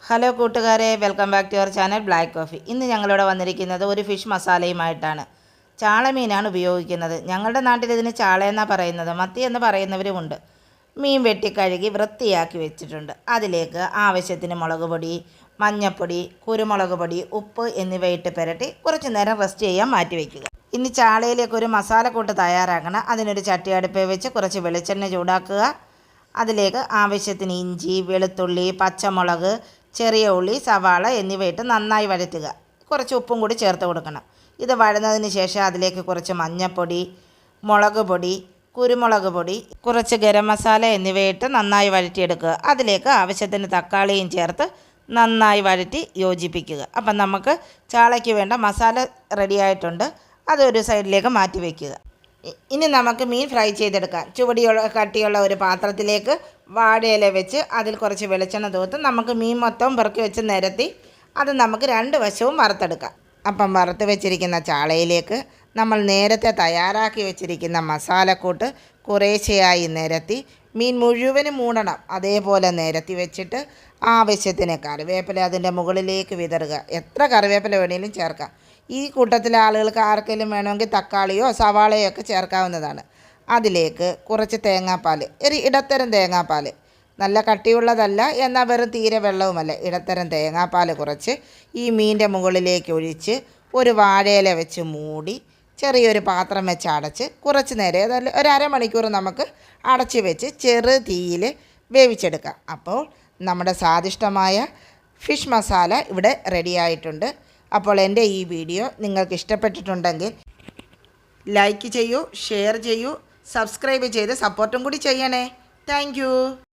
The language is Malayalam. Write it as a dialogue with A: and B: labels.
A: ഹലോ കൂട്ടുകാരെ, welcome back to your channel black coffee. ഇന്ന് ഞങ്ങളിവിടെ വന്നിരിക്കുന്നത് ഒരു ഫിഷ് മസാലയുമായിട്ടാണ്. ചാളമീനാണ് ഉപയോഗിക്കുന്നത്. ഞങ്ങളുടെ നാട്ടിൽ ഇതിന് ചാളയെന്നാണ് പറയുന്നത്. മത്തി എന്ന് പറയുന്നവരുമുണ്ട്. മീൻ വെട്ടിക്കഴുകി വൃത്തിയാക്കി വെച്ചിട്ടുണ്ട്. അതിലേക്ക് ആവശ്യത്തിന് മുളക് പൊടി, മഞ്ഞൾപ്പൊടി, കുരുമുളക് പൊടി, ഉപ്പ് എന്നിവയിട്ട് പുരട്ടി കുറച്ച് നേരം റെസ്റ്റ് ചെയ്യാൻ മാറ്റി വയ്ക്കുക. ഇനി ചാളയിലേക്ക് ഒരു മസാലക്കൂട്ട് തയ്യാറാക്കണം. അതിനൊരു ചട്ടി അടുപ്പിൽ വെച്ച് കുറച്ച് വെളിച്ചെണ്ണ ചൂടാക്കുക. അതിലേക്ക് ആവശ്യത്തിന് ഇഞ്ചി, വെളുത്തുള്ളി, പച്ചമുളക്, ചെറിയ ഉള്ളി, സവാള എന്നിവയിട്ട് നന്നായി വഴറ്റുക. കുറച്ച് ഉപ്പും കൂടി ചേർത്ത് കൊടുക്കണം. ഇത് വഴന്നതിന് ശേഷം അതിലേക്ക് കുറച്ച് മഞ്ഞൾപ്പൊടി, മുളക് പൊടി, കുരുമുളക് പൊടി, കുറച്ച് ഗരം മസാല എന്നിവയിട്ട് നന്നായി വഴറ്റിയെടുക്കുക. അതിലേക്ക് ആവശ്യത്തിന് തക്കാളിയും ചേർത്ത് നന്നായി വഴറ്റി യോജിപ്പിക്കുക. അപ്പം നമുക്ക് ചാളയ്ക്ക് വേണ്ട മസാല റെഡിയായിട്ടുണ്ട്. അതൊരു സൈഡിലേക്ക് മാറ്റി വയ്ക്കുക. ഇനി നമുക്ക് മീൻ ഫ്രൈ ചെയ്തെടുക്കാം. കട്ടിയുള്ള ഒരു പാത്രത്തിലേക്ക് വാഴയില വെച്ച് അതിൽ കുറച്ച് വെളിച്ചെണ്ണ തൂത്ത് നമുക്ക് മീൻ മൊത്തം പെറുക്കി വെച്ച് നിരത്തി അത് നമുക്ക് രണ്ട് വശവും വറുത്തെടുക്കാം. അപ്പം വറുത്ത് വെച്ചിരിക്കുന്ന ചാളയിലേക്ക് നമ്മൾ നേരത്തെ തയ്യാറാക്കി വെച്ചിരിക്കുന്ന മസാലക്കൂട്ട് കുറേശ്ശെയായി നിരത്തി മീൻ മുഴുവനും മൂടണം. അതേപോലെ നിരത്തി വെച്ചിട്ട് ആവശ്യത്തിന് കറിവേപ്പില അതിൻ്റെ മുകളിലേക്ക് വിതറുക. എത്ര കറിവേപ്പില വേണമെങ്കിലും ചേർക്കാം. ഈ കൂട്ടത്തിലെ ആളുകൾക്ക് ആർക്കെങ്കിലും വേണമെങ്കിൽ തക്കാളിയോ സവാളയോ ഒക്കെ ചേർക്കാവുന്നതാണ്. അതിലേക്ക് കുറച്ച് തേങ്ങാപ്പാൽ, ഒരു ഇടത്തരം തേങ്ങാപ്പാൽ, നല്ല കട്ടിയുള്ളതല്ല എന്നാൽ വെറും തീരെ വെള്ളവുമല്ല, ഇടത്തരം തേങ്ങാപ്പാൽ കുറച്ച് ഈ മീനിൻ്റെ മുകളിലേക്ക് ഒഴിച്ച് ഒരു വാഴയില വെച്ച് മൂടി ചെറിയൊരു പാത്രം വെച്ച് അടച്ച് കുറച്ച് നേരം അതല്ല ഒരു അരമണിക്കൂർ നമുക്ക് അടച്ച് വെച്ച് ചെറു തീയിൽ വേവിച്ചെടുക്കാം. അപ്പോൾ നമ്മുടെ സ്വാദിഷ്ടമായ ഫിഷ് മസാല ഇവിടെ റെഡിയായിട്ടുണ്ട്. അപ്പോൾ എൻ്റെ ഈ വീഡിയോ നിങ്ങൾക്ക് ഇഷ്ടപ്പെട്ടിട്ടുണ്ടെങ്കിൽ ലൈക്ക് ചെയ്യൂ, ഷെയർ ചെയ്യൂ, സബ്സ്ക്രൈബ് ചെയ്ത് സപ്പോർട്ടും കൂടി ചെയ്യണേ. താങ്ക്